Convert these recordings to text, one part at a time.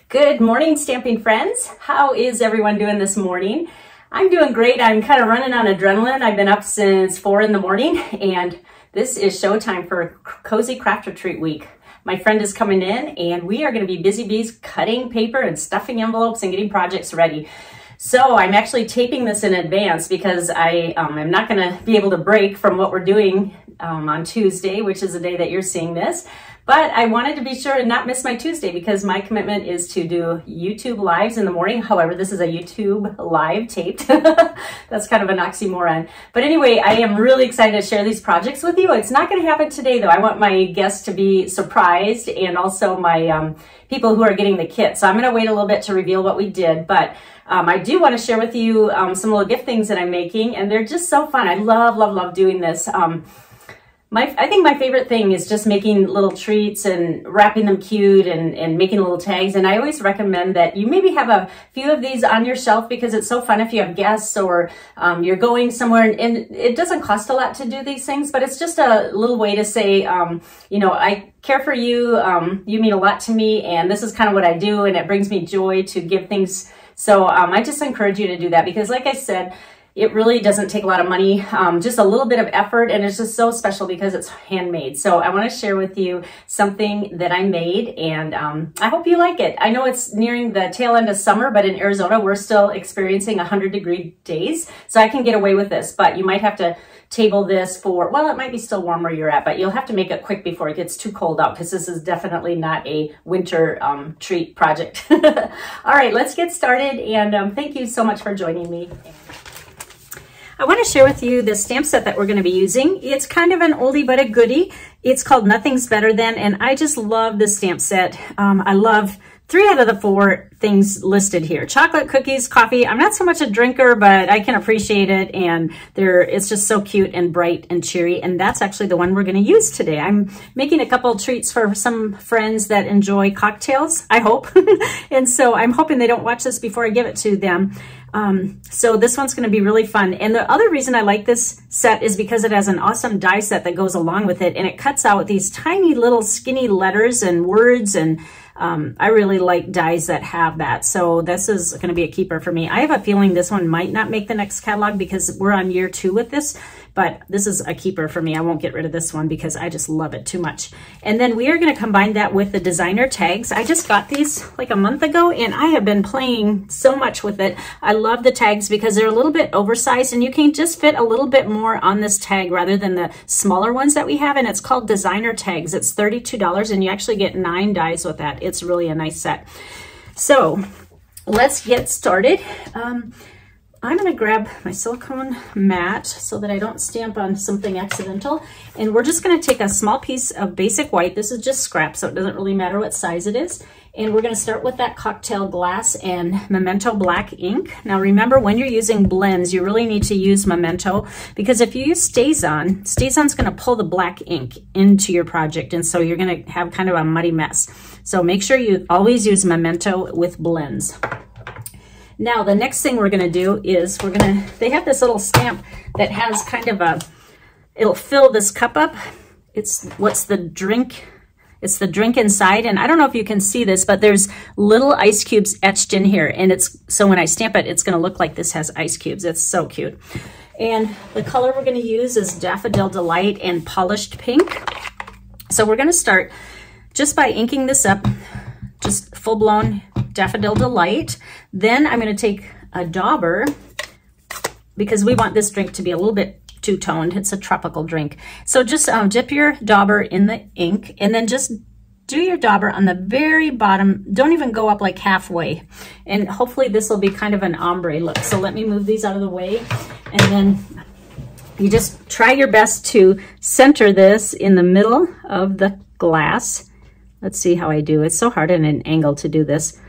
Good morning, stamping friends. How is everyone doing this morning? I'm doing great. I'm kind of running on adrenaline. I've been up since 4 in the morning, and this is showtime for Cozy Craft Retreat Week. My friend is coming in, and we are going to be busy bees cutting paper and stuffing envelopes and getting projects ready. So I'm actually taping this in advance because I am not going to be able to break from what we're doing on Tuesday, which is the day that you're seeing this. But I wanted to be sure and not miss my Tuesday because my commitment is to do YouTube lives in the morning. However, this is a YouTube live taped. That's kind of an oxymoron. But anyway, I am really excited to share these projects with you. It's not going to happen today, though. I want my guests to be surprised, and also my people who are getting the kit. So I'm going to wait a little bit to reveal what we did. But I do want to share with you some little gift things that I'm making, and they're just so fun. I love doing this. I think my favorite thing is just making little treats and wrapping them cute and making little tags. And I always recommend that you maybe have a few of these on your shelf because it's so fun if you have guests or you're going somewhere. And it doesn't cost a lot to do these things, but it's just a little way to say, you know, I care for you. You mean a lot to me, and this is kind of what I do, and it brings me joy to give things. So I just encourage you to do that because, like I said, it really doesn't take a lot of money, just a little bit of effort, and it's just so special because it's handmade. So I want to share with you something that I made, and I hope you like it. I know it's nearing the tail end of summer, but in Arizona, we're still experiencing 100-degree days, so I can get away with this, but you might have to table this for, well, it might be still warm where you're at, but you'll have to make it quick before it gets too cold out because this is definitely not a winter treat project. All right, let's get started, and thank you so much for joining me. I want to share with you the stamp set that we're going to be using. It's kind of an oldie but a goodie. It's called Nothing's Better Than, and I just love this stamp set. I love 3 out of the 4 things listed here. Chocolate, cookies, coffee. I'm not so much a drinker, but I can appreciate it, and it's just so cute and bright and cheery, and that's actually the one we're going to use today. I'm making a couple treats for some friends that enjoy cocktails, I hope, and so I'm hoping they don't watch this before I give it to them. So this one's going to be really fun. And the other reason I like this set is because it has an awesome die set that goes along with it, and it cuts out these tiny little skinny letters and words, and I really like dies that have that. So this is going to be a keeper for me. I have a feeling this one might not make the next catalog because we're on year 2 with this, but this is a keeper for me. I won't get rid of this one because I just love it too much. And then we are going to combine that with the designer tags. I just got these like a month ago, and I have been playing so much with it. I love the tags because they're a little bit oversized, and you can just fit a little bit more on this tag rather than the smaller ones that we have. And it's called designer tags. It's $32, and you actually get 9 dies with that. It's really a nice set. So let's get started. I'm going to grab my silicone mat so that I don't stamp on something accidental. And we're just going to take a small piece of basic white. This is just scrap, so it doesn't really matter what size it is. And we're going to start with that cocktail glass and Memento black ink. Now remember, when you're using blends, you really need to use Memento, because if you use StazOn, StazOn's going to pull the black ink into your project, and so you're going to have kind of a muddy mess. So make sure you always use Memento with blends. Now, the next thing we're going to do is they have this little stamp that has kind of it'll fill this cup up. It's the drink inside. And I don't know if you can see this, but there's little ice cubes etched in here. And so when I stamp it, it's going to look like this has ice cubes. It's so cute. And the color we're going to use is Daffodil Delight and Polished Pink. So we're going to start just by inking this up, just full-blown Daffodil Delight. Then I'm going to take a dauber because we want this drink to be a little bit two-toned. It's a tropical drink. So just dip your dauber in the ink, and then just do your dauber on the very bottom. Don't even go up like halfway. And hopefully this will be kind of an ombre look. So let me move these out of the way. And then you just try your best to center this in the middle of the glass. Let's see how I do. It's so hard at an angle to do this.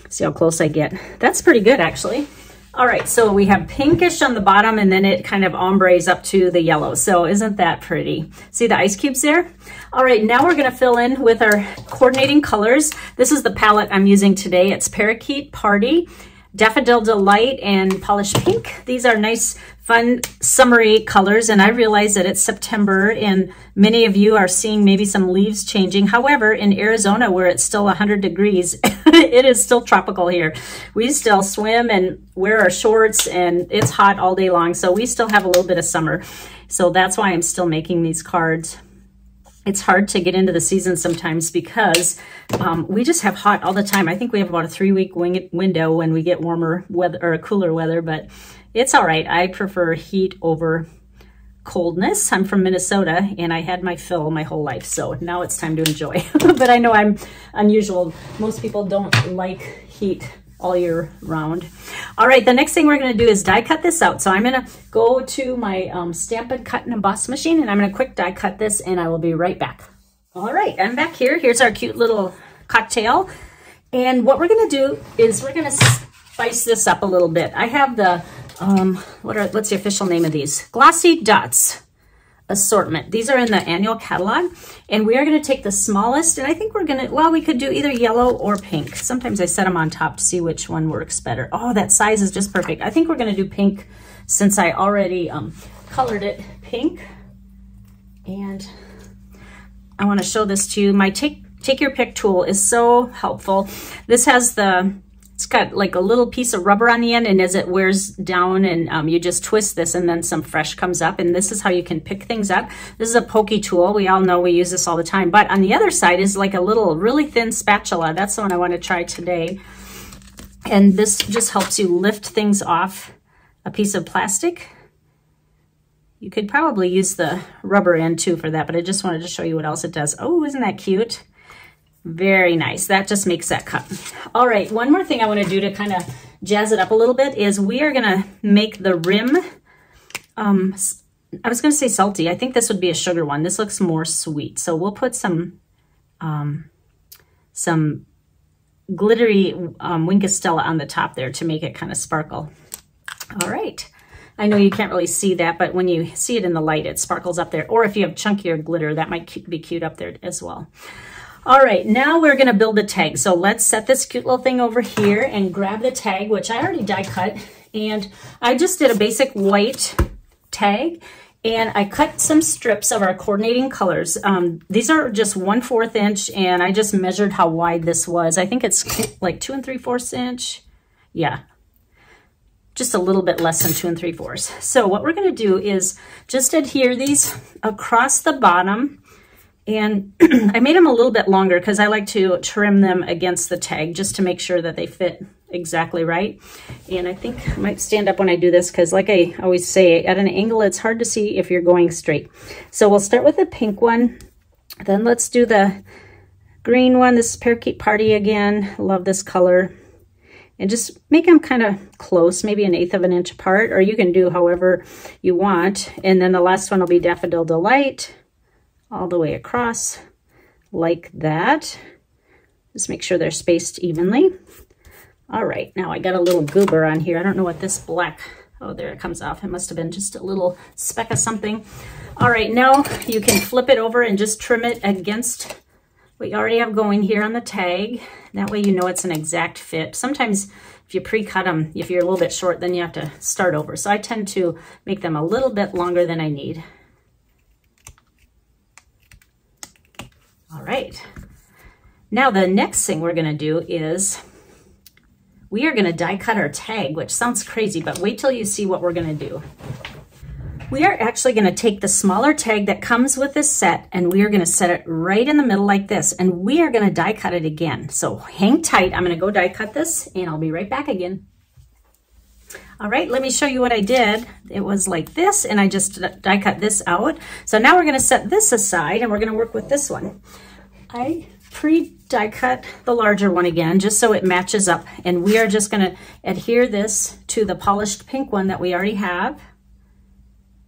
See how close I get. That's pretty good, actually. All right, so we have pinkish on the bottom, and then it kind of ombres up to the yellow. So isn't that pretty? See the ice cubes there? All right, now we're gonna fill in with our coordinating colors. This is the palette I'm using today. It's Parakeet Party. Daffodil Delight and Polished Pink. These are nice, fun, summery colors, and I realize that it's September and many of you are seeing maybe some leaves changing. However, in Arizona, where it's still 100 degrees, it is still tropical here. We still swim and wear our shorts, and it's hot all day long, so we still have a little bit of summer. So that's why I'm still making these cards. It's hard to get into the season sometimes because we just have hot all the time. I think we have about a 3-week window when we get warmer weather or cooler weather, but it's all right. I prefer heat over coldness. I'm from Minnesota and I had my fill my whole life. So now it's time to enjoy. But I know I'm unusual. Most people don't like heat all year round. All right, the next thing we're gonna do is die cut this out. So I'm gonna go to my Stampin' Cut and Emboss machine and I'm gonna quick die cut this and I will be right back. All right, I'm back here. Here's our cute little cocktail. And what we're gonna do is we're gonna spice this up a little bit. I have the, what's the official name of these? Glossy Dots Assortment. These are in the annual catalog, and we are going to take the smallest, and I think we're going to, well, we could do either yellow or pink. Sometimes I set them on top to see which one works better. Oh, that size is just perfect. I think we're going to do pink since I already colored it pink. And I want to show this to you. My take your pick tool is so helpful. This has it's got like a little piece of rubber on the end, and as it wears down and you just twist this and then some fresh comes up, and this is how you can pick things up. This is a pokey tool. We all know we use this all the time, but on the other side is like a little really thin spatula. That's the one I want to try today. And this just helps you lift things off a piece of plastic. You could probably use the rubber end too for that, but I just wanted to show you what else it does. Oh, isn't that cute? Very nice. That just makes that cut. All right, one more thing I want to do to kind of jazz it up a little bit is we are going to make the rim, I was going to say salty. I think this would be a sugar one. This looks more sweet. So we'll put some glittery Winkostella on the top there to make it kind of sparkle. All right. I know you can't really see that, but when you see it in the light, it sparkles up there. Or if you have chunkier glitter, that might be cute up there as well. All right, now we're gonna build the tag. So let's set this cute little thing over here and grab the tag, which I already die cut. And I just did a basic white tag, and I cut some strips of our coordinating colors. These are just 1/4 inch, and I just measured how wide this was. I think it's like 2 3/4 inch. Yeah, just a little bit less than 2 3/4. So what we're gonna do is just adhere these across the bottom. And I made them a little bit longer because I like to trim them against the tag just to make sure that they fit exactly right. And I think I might stand up when I do this because, like I always say, at an angle it's hard to see if you're going straight. So we'll start with the pink one. Then let's do the green one. This is Parakeet Party again. Love this color. And just make them kind of close, maybe 1/8 of an inch apart, or you can do however you want. And then the last one will be Daffodil Delight, all the way across like that. Just make sure they're spaced evenly. All right, now I got a little goober on here. I don't know what this black, oh, there it comes off. It must have been just a little speck of something. All right, now you can flip it over and just trim it against what you already have going here on the tag. That way you know it's an exact fit. Sometimes if you pre-cut them, if you're a little bit short, then you have to start over. So I tend to make them a little bit longer than I need. All right, now the next thing we're gonna do is we are gonna die cut our tag, which sounds crazy, but wait till you see what we're gonna do. We are actually gonna take the smaller tag that comes with this set and we are gonna set it right in the middle like this, and we are gonna die cut it again. So hang tight, I'm gonna go die cut this and I'll be right back again. All right, let me show you what I did. It was like this, and I just die cut this out. So now we're gonna set this aside and we're gonna work with this one. I pre-die cut the larger one again, just so it matches up. And we are just gonna adhere this to the polished pink one that we already have.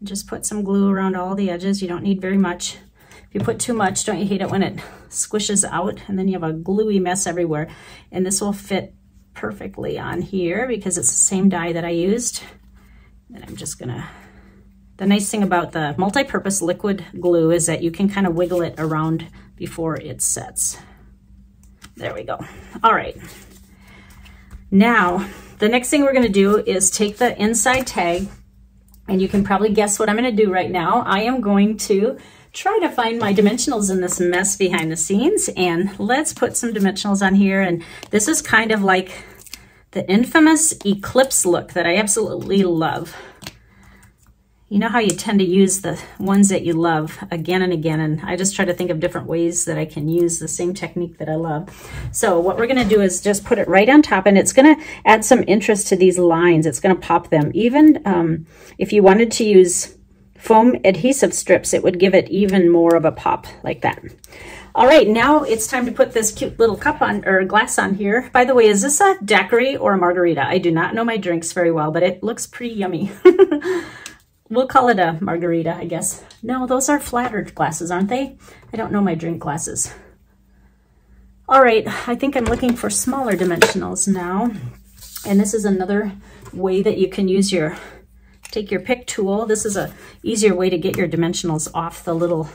Just put some glue around all the edges. You don't need very much. If you put too much, don't you hate it when it squishes out and then you have a gluey mess everywhere? And this will fit perfectly on here because it's the same dye that I used. And I'm just gonna, the nice thing about the multi-purpose liquid glue is that you can kind of wiggle it around before it sets. There we go. All right. Now the next thing we're gonna do is take the inside tag, and you can probably guess what I'm gonna do right now. I am going to try to find my dimensionals in this mess behind the scenes, and let's put some dimensionals on here. And this is kind of like the infamous eclipse look that I absolutely love. You know how you tend to use the ones that you love again and again, and I just try to think of different ways that I can use the same technique that I love. So what we're gonna do is just put it right on top, and it's gonna add some interest to these lines. It's gonna pop them. Even if you wanted to use foam adhesive strips, it would give it even more of a pop like that. All right, now it's time to put this cute little cup on, or glass on here. By the way, is this a daiquiri or a margarita? I do not know my drinks very well, but it looks pretty yummy. We'll call it a margarita, I guess. No, those are flatter glasses, aren't they? I don't know my drink glasses. All right, I think I'm looking for smaller dimensionals now. And this is another way that you can use your, take your pick tool. This is a easier way to get your dimensionals off the little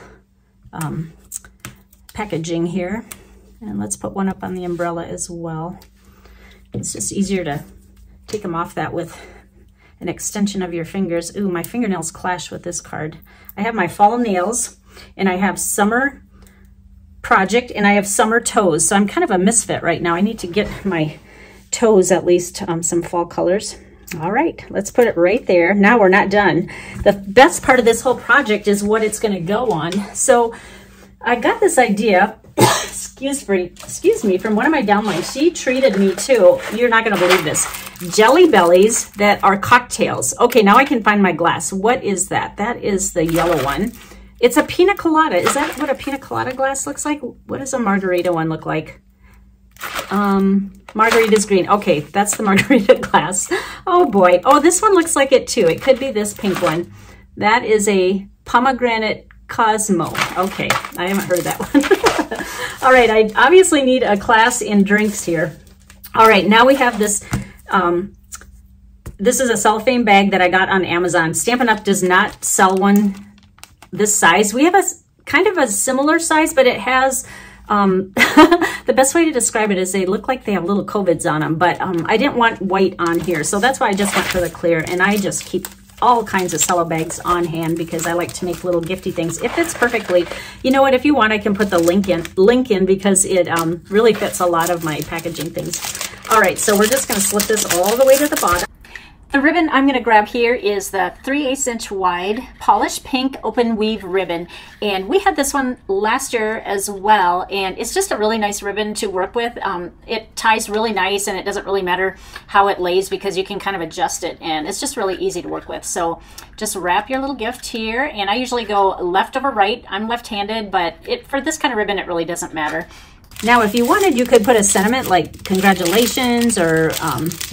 packaging here. And let's put one up on the umbrella as well. It's just easier to take them off that with an extension of your fingers. Ooh, my fingernails clash with this card. I have my fall nails, and I have summer project, and I have summer toes. So I'm kind of a misfit right now. I need to get my toes at least some fall colors. All right, let's put it right there. Now we're not done. The best part of this whole project is what it's gonna go on. So I got this idea, excuse me, from one of my downlines. She treated me to, you're not gonna believe this, jelly bellies that are cocktails. Okay, now I can find my glass. What is that? That is the yellow one. It's a pina colada. Is that what a pina colada glass looks like? What does a margarita one look like? Margarita's green. Okay, that's the margarita glass. Oh boy. Oh, this one looks like it too. It could be this pink one. That is a Pomegranate Cosmo. Okay, I haven't heard that one. All right, I obviously need a class in drinks here. All right, now we have this. This is a cellophane bag that I got on Amazon. Stampin' Up! Does not sell one this size. We have a kind of a similar size, but it has, the best way to describe it is they look like they have little COVIDs on them, but I didn't want white on here. So that's why I just went for the clear, and I just keep all kinds of cello bags on hand because I like to make little gifty things. It fits perfectly. You know what, if you want, I can put the link in because it really fits a lot of my packaging things. All right, so we're just gonna slip this all the way to the bottom. The ribbon I'm gonna grab here is the 3/8 inch wide polished pink open weave ribbon. And we had this one last year as well. And it's just a really nice ribbon to work with. It ties really nice, and it doesn't really matter how it lays because you can kind of adjust it, and it's just really easy to work with. So just wrap your little gift here. And I usually go left over right. I'm left-handed, but for this kind of ribbon, it really doesn't matter. Now, if you wanted, you could put a sentiment like congratulations or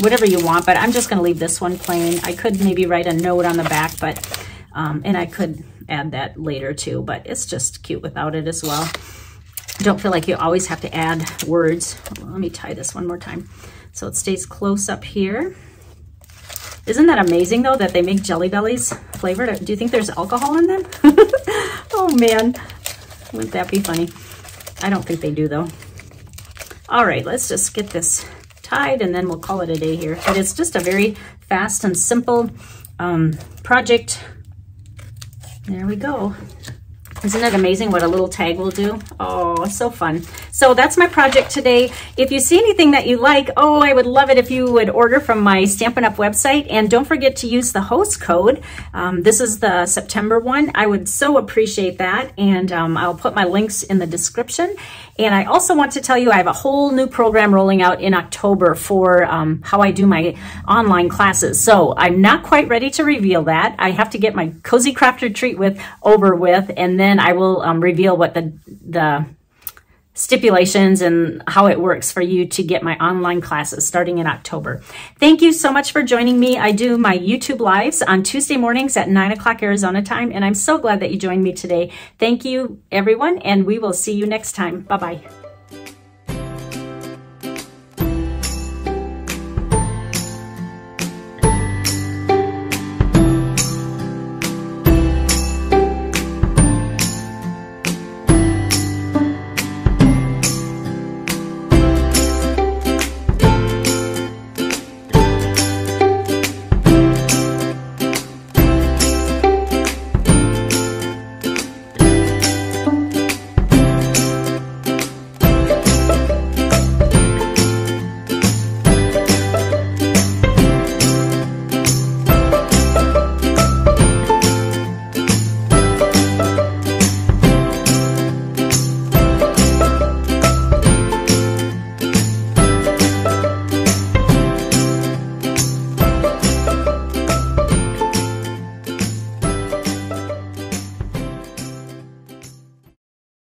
whatever you want, but I'm just going to leave this one plain. I could maybe write a note on the back, but and I could add that later too, but it's just cute without it as well. Don't feel like you always have to add words. Let me tie this one more time so it stays close up here. Isn't that amazing, though, that they make Jelly Bellies flavored? Do you think there's alcohol in them? Oh, man. Wouldn't that be funny? I don't think they do, though. All right, let's just get this tied, and then we'll call it a day here. But it's just a very fast and simple project. There we go. Isn't it amazing what a little tag will do? Oh, so fun. So that's my project today. If you see anything that you like, oh, I would love it if you would order from my Stampin' Up! Website. And don't forget to use the host code. This is the September one. I would so appreciate that. And I'll put my links in the description. And I also want to tell you I have a whole new program rolling out in October for how I do my online classes. So I'm not quite ready to reveal that. I have to get my Cozy Craft Retreat over with, and then I will reveal what the stipulations and how it works for you to get my online classes starting in October. Thank you so much for joining me. I do my YouTube lives on Tuesday mornings at 9 o'clock Arizona time, and I'm so glad that you joined me today. Thank you, everyone, and we will see you next time. Bye-bye.